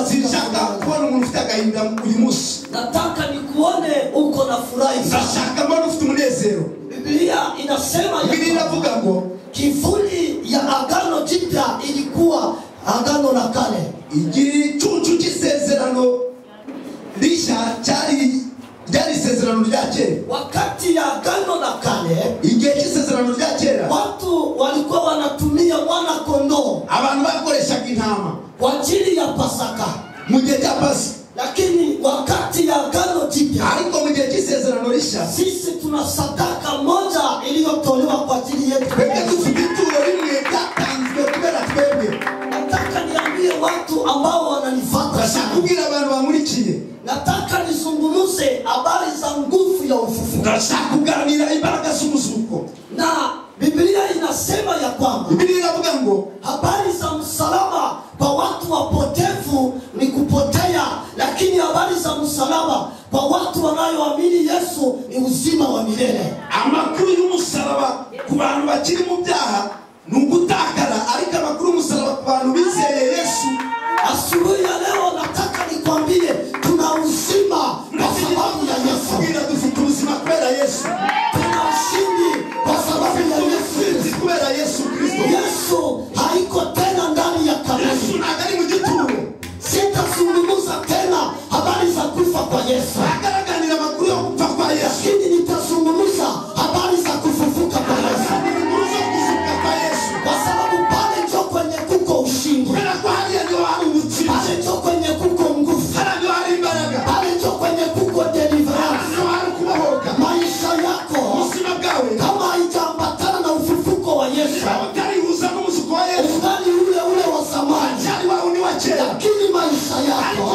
Sinshaka kubona umuntu ufite agahinda uyu munsi. Nataka nikuone uko na furahi. Ndashaka mbona ufite umunezero. Biblia inasema Biblia inavuga ngo kivuli ya agano jipya ilikuwa agano la kale. Igicucu cy'isezerano rishya cyari isezerano rya kera. Wakati ya agano la kale, igihe cy'isezerano rya kera, watu walikuwa wanatumia mwana kondoo, abantu bakoreshaga intama kwa ajili ya Pasaka, mu gihe cya Pasika. Lakini wakati ya agano jipya, ariko mu gihe cy'isezerano rishya, sisi tuna sadaka moja iliyotolewa kwa ajili yetu. Twebwe dufite ituro rimwe ryatanzwe kubera twebwe. Nataka niambie watu ambao wananifuata, ndashaka kubwira abantu bamurikiye, nataka nizungumze habari za nguvu ya ufufuko. ndashaka kuganira imbaraga z'umuzuko. Na Biblia inasema ya kwamba, Biblia inavuga ngo habari za msalaba kwa watu wapotevu ni kupotea, lakini habari za msalaba kwa watu wanaoamini Yesu ni uzima wa milele. Amakuru y'umusaraba ku bantu bakiri mu byaha ni ugutakara, ariko amakuru y'umusaraba ku bantu bizeye Yesu. Asubuhi ya leo nataka nikwambie tuna uzima kwa sababu ya Yesu. Dufite ubuzima kubera Yesu. Tuna ushindi kwa sababu ya Yesu. Kubera Yesu Kristo. Yesu haiko tena ndani ya kaburi. Yesu nagari mu gituro. Sitazungumza tena habari za kufa kwa Yesu. Agaraganira amakuru yo gupfa kwa Yesu. Lakini nitazungumza habari za kufufuka kwa Yesu. Kwa sababu pale ndio kwenye kuko ushindi. Pale ndio kwenye kuko nguvu. Pale ndio kwenye kuko deliverance. Maisha yako kama haijaambatana na ufufuko wa Yesu, ungali ule wa zamani. Lakini maisha yako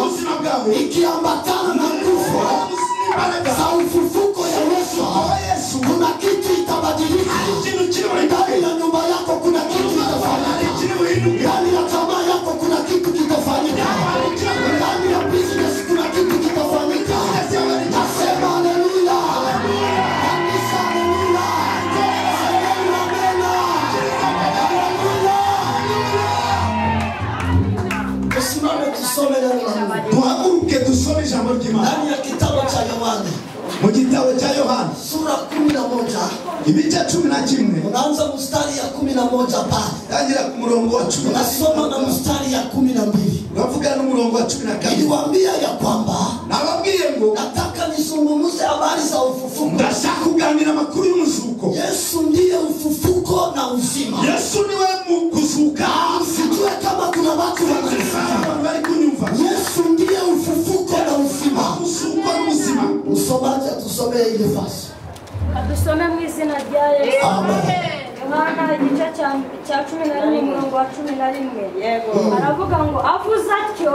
ikiambatana na nguvu za ufufuko ya Yesu, kuna kitu itabadilika. Ndani ya nyumba yako kuna kitu kitafanyika. Ndani ya jamaa yako kuna kitu kitafanyika. Ndani ya business kuna kitu kitafanyika. Nasema haleluya. Kanisa haleluya. Tusimame tusome neno la Mungu. Tuhaguruke tusome jambo ry'Imana. Ndani ya kitabu cha Yohana. Mu gitabo cya Yohana. Sura 11. Ibice 11. Unaanza mstari ya 11 pale. Tangira ku murongo wa 10. Unasoma na mstari ya 12. Unavuga no murongo wa 12. Niliwaambia ya kwamba nababwiye ngo nataka nizungumze habari za ufufuko. Ndashaka kuganira amakuru y'umuzuko. Yesu ndiye ufufuko na uzima. Yesu niwe kuzuka. Sijue kama kuna watu bari kunyumva. Yesu ndiye ufufuko na uzima. Ufufuko na uzima. Msomaji atusomee ile fasi. Atusome mu izina rya Yesu. Amen. Yohana igice cya 11 umurongo wa 11. Yego. Aravuga ngo avuze atyo,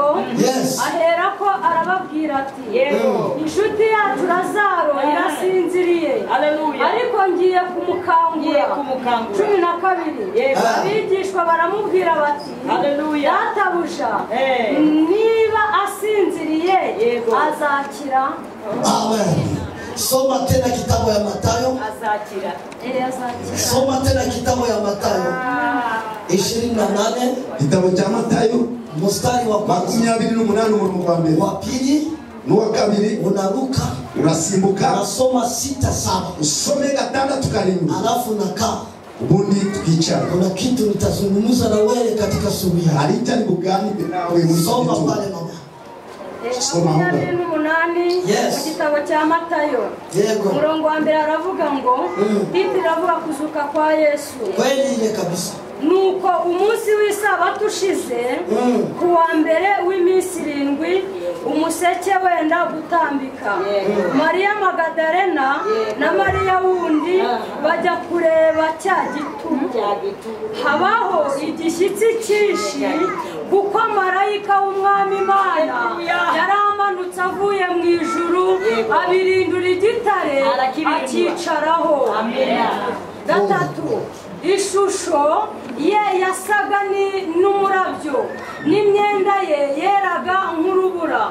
ahera ko arababwira ati, yego, inshuti yacu Lazaro irasinziriye. Haleluya. Ariko ngiye kumukangura. 12. Abigishwa baramubwira bati, haleluya, databuja, niba asinziriye azakira. Amen. Soma tena kitabu ya Mathayo. Azakira. Soma tena kitabu ya Mathayo 28. Kitabu cha Mathayo mstari wa 28 umurongo wa mbere. Wa pili n'uwa kabiri unaruka urasimbuka. Unasoma 6-7. Usome 6-7. Alafu nakaa. Ubundi tukicara. Kuna kitu nitazungumza na wewe katika subuhi. Alita ni kuganira nawe muri soma pale mama. Yes. Igitabo cya Matayo. Yego. Murongo wa mbere aravuga ngo Biblia iravuga kuzuka kwa Yesu. Kweli ile kabisa. Nuko umunsi w'isabato ushize kuwa mbere w'iminsi 7 umuseke wenda gutambika. Maria Magdalena na Maria wundi bajya kureba cya gitumo. Habaho igishyitsi cyinshi kuko marayika w'umwami Imana yaramanutse avuye mu ijuru abirindura igitare akicaraho. Amen. Gatatu, ishusho ye yasaga n'umurabyo n'imyenda ye yeraga nk'urubura.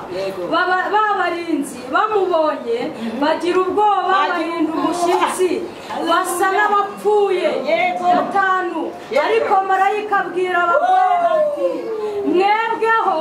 Babarinzi bamubonye bagira ubwoba bahinda umushyitsi basa n'abapfuye. Gatanu, ariko marayika abwira abagore ati mwebweho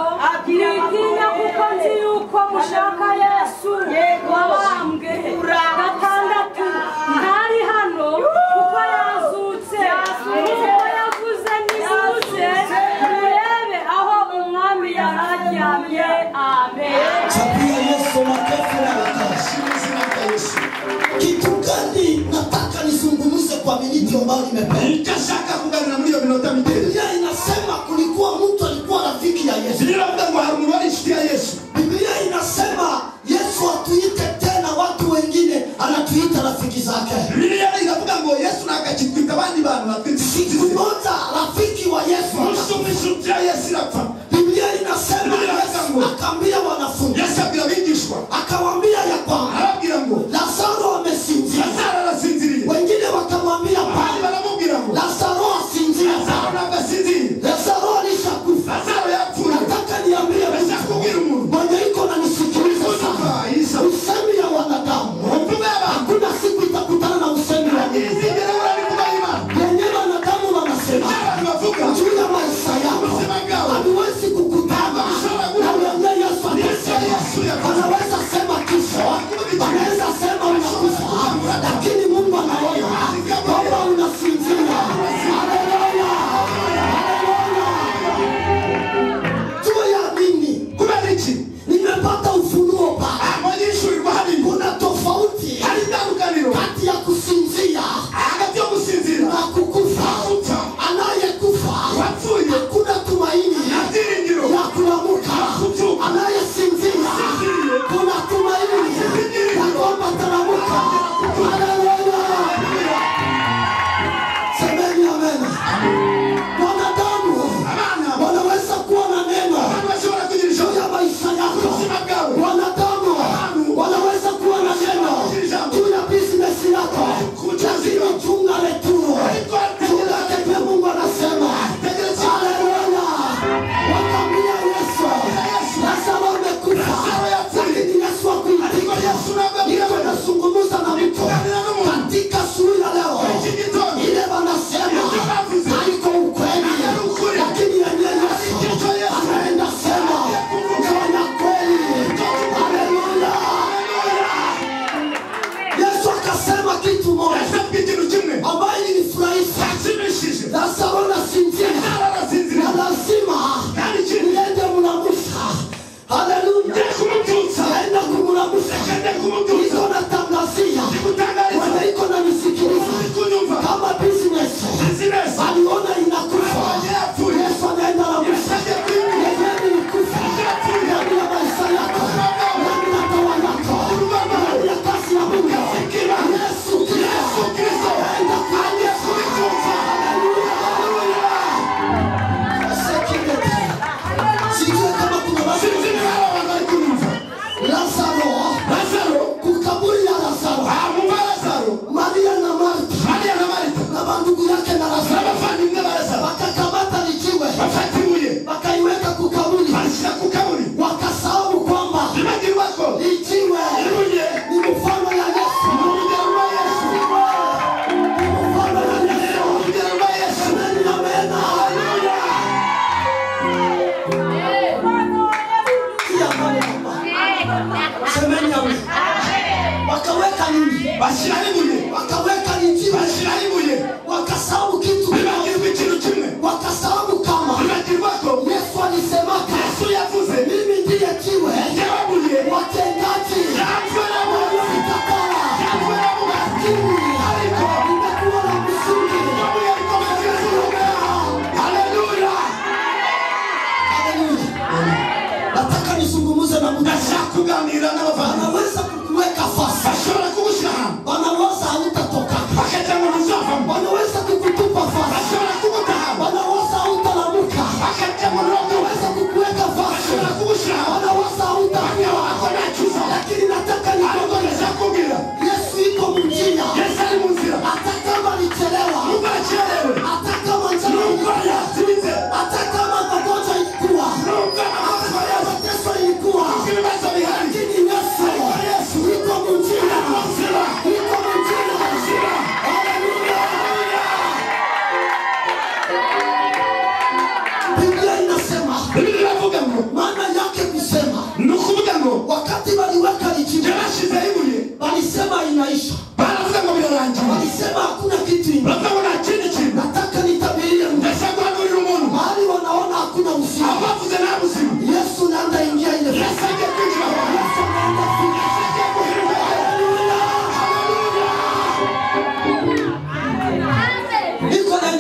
ndio ambayo nimepewa. Nikashaka kuganira muri iyo minota mike. Biblia inasema kulikuwa mtu alikuwa rafiki ya Yesu. Ziravuga ngo hari umuntu wari inshuti ya Yesu. Biblia inasema Yesu atuite tena watu wengine, anatuita rafiki zake. Biblia inavuga ngo Yesu nakachitwita abandi bantu batwite. Siku moja rafiki wa Yesu inshuti ya Yesu irapfa. Biblia inasema Yesu akaambia wanafunzi, Yesu abwira abigishwa, akawaambia ya kwamba arabwira ngo Lazaro amesinzia. Lazaro arasinziriye. Wengine wakamwambia Bali baramubwira ngo Lazaro asinzia. Lazaro ntabwo asinziriye. Lazaro alishakufa. Lazaro yapfuye. Nataka niambie Ndashaka kubwira umuntu mwenye iko na nisikiliza sana. Usemi ya wanadamu hakuna siku itakutana na usemi wa Mungu. Yenye wanadamu wanasema juu ya maisha yako hatuwezi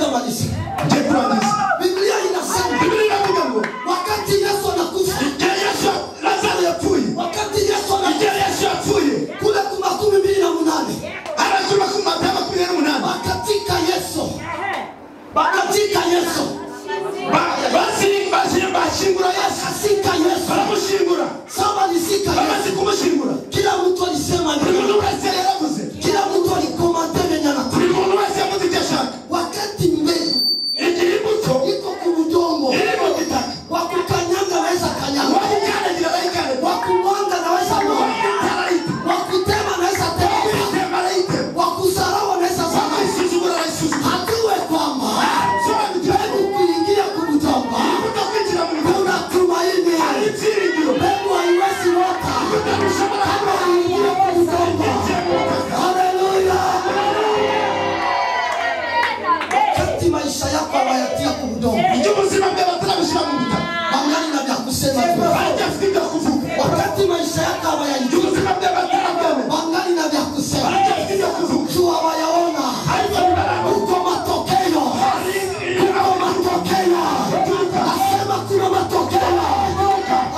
Nenda maliza. Je kurangiza. Biblia inasema. Biblia inavuga ngo Wakati Yesu anakufa. Yesu Lazaro yapfuye. Wakati Yesu anakufa. Yesu yapfuye. Kule kuma 28. Anasema kuma 28. Wakatika Yesu. Wakatika Yesu. Bashingura Yesu. Asika Yesu. Baramushingura. Saba nisika Yesu. Bamaze kumushingura. Kila mtu alisema Buri muntu wese yaravuze. Kila mtu alikomante menyana. Buri muntu wese yavuze icyo ashaka. Wakati mbele Igihibuto iko kubudongo. irimo gitaka. Wakukanyanga naweza kanyanga. Wakukandagira naikane. Wakumwanga naweza mwanga. Wakutema naweza tema. Wakusarawa naweza sama. Hatuwe kwamba mbegu kuingia kubudongo. Kuna tumaini. Mbegu haiwezi wota kama ingia kubudongo. Haleluya. Wakati maisha yako hayatia kubudongo. Mangani na vya kusema tu. Wakati maisha yako hayaingia. Mangani na vya kusema. Tu hawayaona. Uko matokeo. Uko matokeo. Nasema kuna matokeo.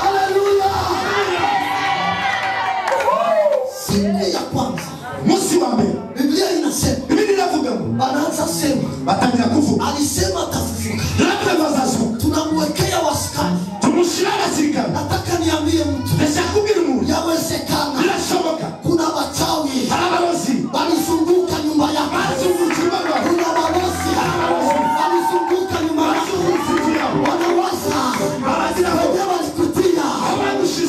Haleluya. Siku ya kwanza. Musi wa mbele. Biblia inasema. Biblia inavuga ngo Anaanza sema. batangira kuvuga. Alisema atafufuka. Labda bazazuka. Tunamwekea waskani. Tumushirana sirikana. Nataka niambie mtu. Ndashakubwira umuntu. Yawezekana. Birashoboka. Kuna wachawi. Abarozi. Walizunguka nyumba yako. Kuna warozi. Walizunguka nyumba yako. Wanawaza. Wenye walikutia.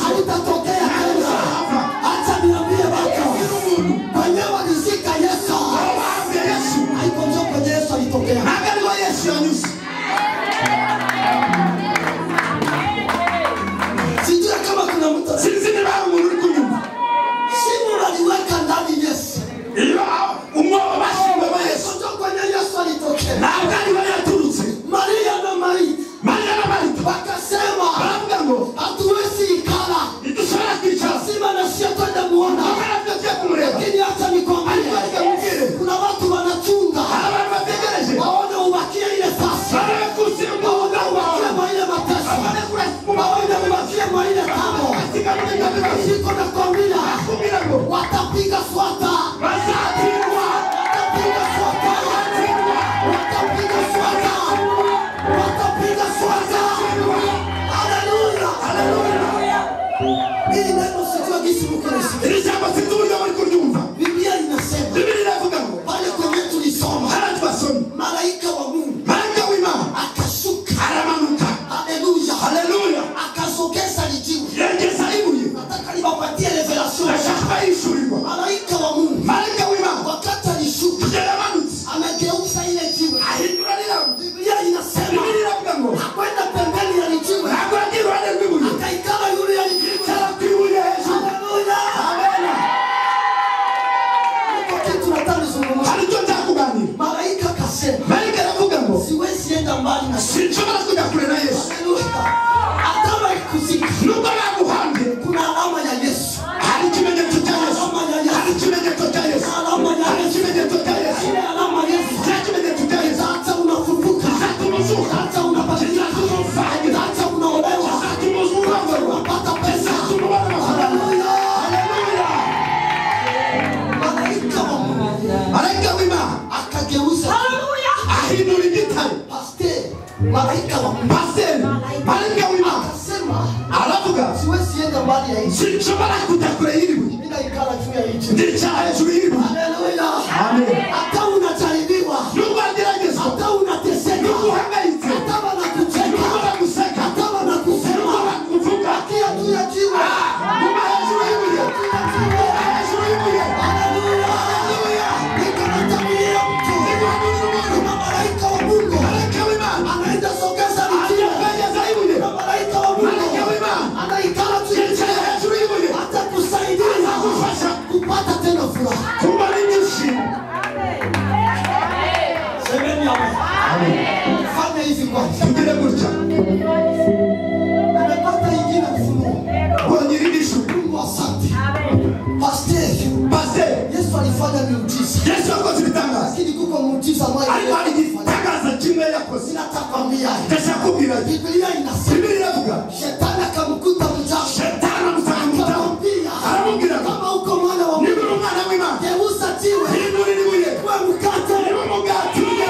Hautatokea tena. Acha niambie watu. Wenye walizika Yesu. Haiko njoo kwenye Yesu alitokea. Sijui kama kuna mtu. Simu waliweka ndani Yesu. Njoo kwenye Yesu alitokea. Maria na Marita. Wakasema hatuwezi ikala. Lazima na sio twende muona. Lakini hata nikwambie. Kuna watu wanachunga. Waone ubakie ile fasi. Waone ubakie mwa ile mateso. Waone ubakie mwa ile tamo. Siko na kwambia. Watapiga swata. Watapiga swata. Watapiga swata. Watapiga swata. Haleluya. Hii neno sijua gisi mkunisikia. Biblia inasema. Pale kwenye tulisoma. Malaika wa Mungu. Akashuka. Haleluya. Akasogeza lijiwe. Nataka niwapatie revelation. Malaika wa Mungu. Wakati alishuka. Amegeuza ile jiwe. Biblia inasema. Akwenda pembeni ya lijiwe. Akaikala yule ya lijiwe. Haleluya. Kitu nataka zungumza. Malaika akasema. Siwezi enda mbali na Yesu. Haleluya. Atama ikuzika. Kuna alama ya Yesu. Alama ya Yesu. Alama ya Yesu. Ile alama ya Yesu. Hata unafufuka. Hata unabadilika. Hata unaolewa. Hata unapata pesa. Haleluya. Malaika wa Mungu. Akageuza. Malaika wa Mungu. Akasema. Siwezi enda mbali ya Yesu. Nina ikala juu ya Yesu. Haleluya. Hata unajaribiwa. Hata unateseka. Hata wanakucheka. Hata wanakusema. Akia juu ya jiwe. Haleluya. Nikamtabilia mtu. Kuna malaika wa Mungu. Anaenda sogeza lijiwe. Kuna malaika wa Mungu. Anaikala juu ya jiwe. Hata kusaidia. Kupata tena furaha. Semeni amen. Fanya hivi kwanza. Nimepata ingine ufunuo. Mungu asante. Pastor. Yesu alifanya miujiza. Lakini kuko muujiza mmoja. yakoze Natakwambia. ndashakubwira Biblia inasema. Biblia iravuga Shetani akamkuta mjane. Shetani akamkuta aramubwira kama uko mwana wa Mungu. niba umwana w'Imana Geuza jiwe. niba uri nibuye Kwa mkate. niba umugati uje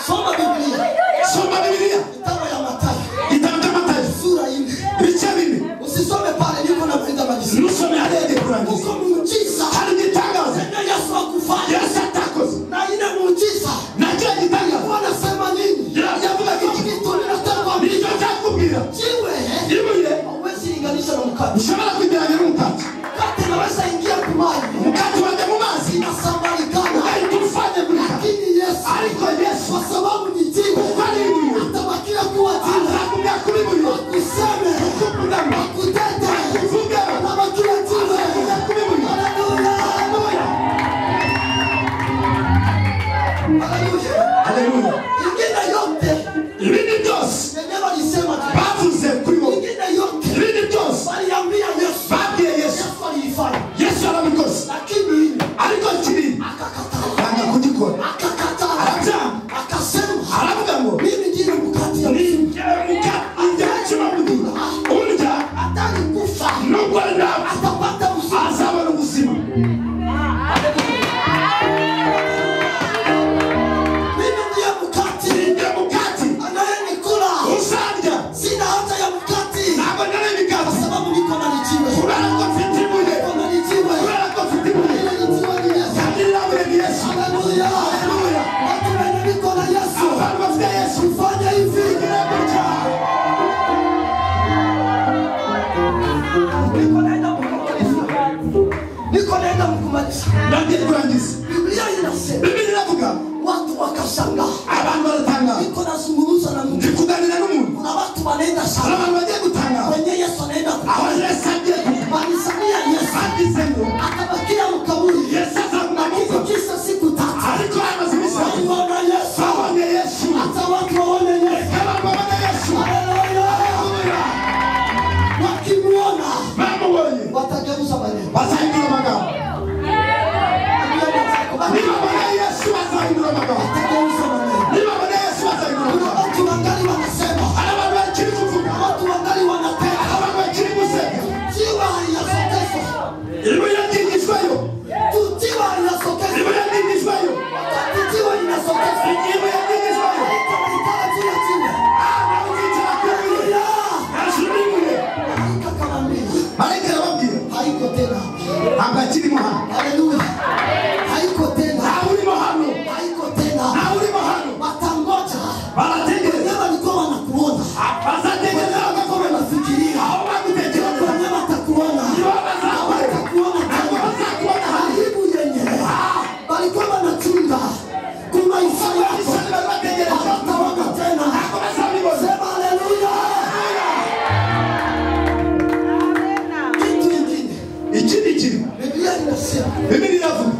Soma Biblia. soma Biblia Kitabu ya Mathayo. Kitabu cha Mathayo Sura 4. ibice 4 Usisome pale niko na maliza majisi. nusome hadi kurangiza Uko muujiza. hari gitangaza Ndio Yesu akufanya. Yesu atakoze Na ile muujiza. na kile gitangaza Wanasema nini? yavuga iki Kitu ninataka nicho cyakubwira jiwe. nibuye Hauwezi linganisha na mkate. ushobora kujyana n'umukati Mkate unaweza ingia kumai. umukati wajya mu mazi Inasambalikana. ugahita ufanye gutya Lakini Yesu. ariko Yesu Kwa sababu ni jiwe. ari ibuye Atabakia kuwa jiwe. azakubwira kuri ibuye Kuseme. kukudama Kutete. kuvuga Atabakia jiwe. azakubwira kuri ibuye Haleluya. Haleluya. haleluya Ingine yote. ibindi byose Yenyewe walisema tu. bavuze kuri bo Ingine yote. ibindi byose Waliambia Yesu. babwiye Yesu Yesu alifanya. Yesu arabikoze Lakini ariko kiri akakataa. banga kugikora Akakataa. arabyanga Akasema. aravuga ngo Mimi ndiye mkate ya ni mukati njya kimabudura urya atanikufa. nubwo ndapfa Atapata uzima. azabona ubuzima Mimi ndiye mkate. njya mukati Anayenikula. uzarya Sina hata ya mkate. ntabwo nari Kwa imikati sababu niko na lijiwe. kubera ko mfite ibuye Niko na lijiwe. kubera ko mfite ibuye Ile lijiwe ni Yesu. kandi rirabuye ni Yesu Haleluya. haleluya Watu wenye niko na Yesu. abantu bafite Yesu Fanya hivi. gutya Niko naenda kukumaliza. Niko naenda kukumaliza. ndagiye kurangiza Biblia inasema Biblia iravuga watu wakashangaa. abantu baratangara Niko nazungumza na mtu. ndi kuganira n'umuntu Kuna watu wanaenda hari sana. abantu bagiye gutangara Wenye Yesu anaenda aho Yesu agiye kuva kumanisania Yesu. agize ngo Akabakia mkaburi. Yesu azamunamuka Kisa siku 3. ariko amaze iminsi itatu Waliona Yesu. babonye Yesu Hata watu waone Yesu. abantu babona Yesu Haleluya. haleluya Wakimuona bamubonye watageuza maneno. bazahindura amagambo niba babona Yesu bazahindura amagambo Watageuza maneno. niba babona Yesu bazahindura Kuna amagambo watu wangali wanasema. hari abantu bakiri kuvuga Watu wangali wanateka. abantu bakiri guseka Jiwe halijasokeshwa. ibuye ryigishwayo Jiwe halijasokeshwa. ibuye ryigishwayo Wakati jiwe linasokeshwa. ibuye ryigishwayo Itaonekana juu ya jiwe. ukicara ku ibuye hejuru y'ibuye Malaika akamwambia, marayika arababwira haiko tena. ntabwo akirimo hano Haleluya. Haiko tena. ntawe urimo hano Haiko tena. ntawe urimo hano Watangoja. barategereza Wenyewe walikuwa wanakuona. bazategereza bagakomeza Wanafikiria. aho bagutekereza Wenyewe watakuona. nibo bazakubona Watakuona ntabwo tena. bazakubona hano Karibu yenye. Walikuwa wanachunga. Kuna maisha yako. isoni bari bategereje Hawataona tena. ntabwo bazabibona Sema haleluya. Kitu kingine. ikindi kintu Biblia inasema. Biblia iravuga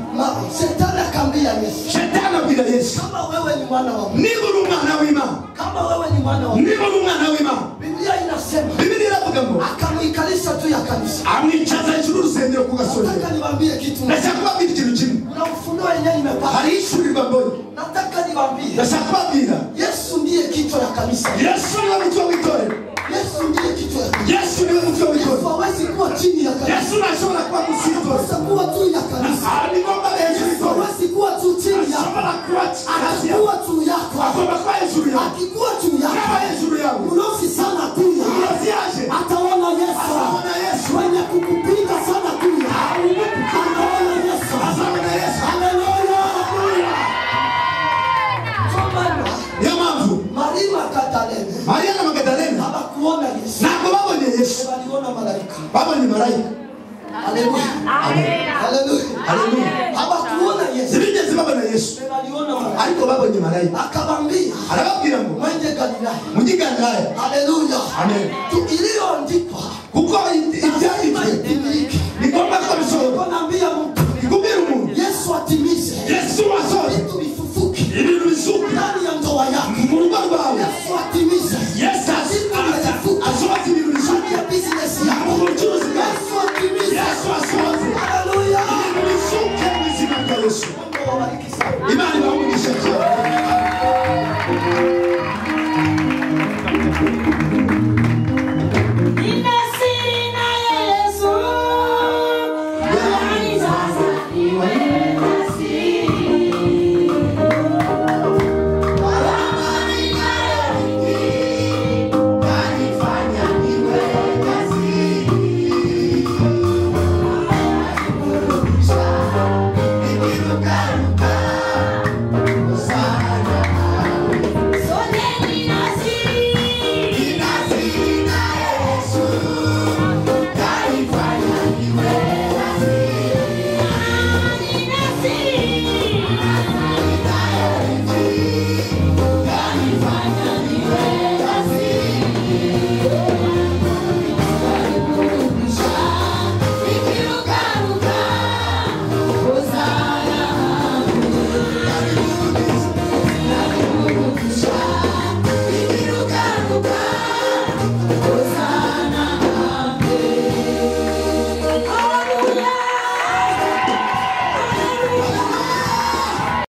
Shetani akaambia Yesu. shetani abwira Yesu Kama wewe ni mwana wa Mungu. niba uri umwana w'Imana Kama wewe ni mwana wa Mungu. niba uri umwana w'Imana Biblia inasema. Biblia iravuga ngo Akamwikalisha juu ya kanisa. amwicaza hejuru y'urusengero ku gasozi Nataka niwaambie kitu. ndashaka kubabwira ikintu kimwe Kuna ufunuo yenyewe nimepata. hari ishurirwa mbonye Nataka niwaambie. ndashaka kubabwira Yesu ndiye kichwa ya kanisa. Yesu niwe mutwe w'itorero Yesu ndiye kichwa ya kanisa. Yesu niwe mutwe Yesu w'itorero hawezi kuwa chini ya kanisa. Yesu ntashobora kuba munsi y'itorero Hawezi kuwa juu ya kanisa. ni ngombwa abe hejuru y'itorero Hawezi kuwa juu chini yako. ashobora kuba hasi yawe Atakuwa juu yako. agomba kuba hejuru yawe Akikuwa juu yaba yako. hejuru yawe Unosi sana kuya. urozi yaje Ataona Yesu. azabona Yesu Wenye kukupinga sana kuya. Ataona Yesu. azabona Yesu Haleluya. niyo mpamvu Maria Magdalene Mariya na Magadalena hawakuona Yesu. ntabwo babonye Yesu Waliona malaika. babonye marayika Haleluya. Haleluya. haleluya Hawakuona Yesu. ntibigeze babona Yesu Waliona malaika. ariko babonye marayika Akamwambia arababwira ngo mwende Galilaya. mujye Galilaya Haleluya. amen Iliyoandikwa kuko ibyanditswe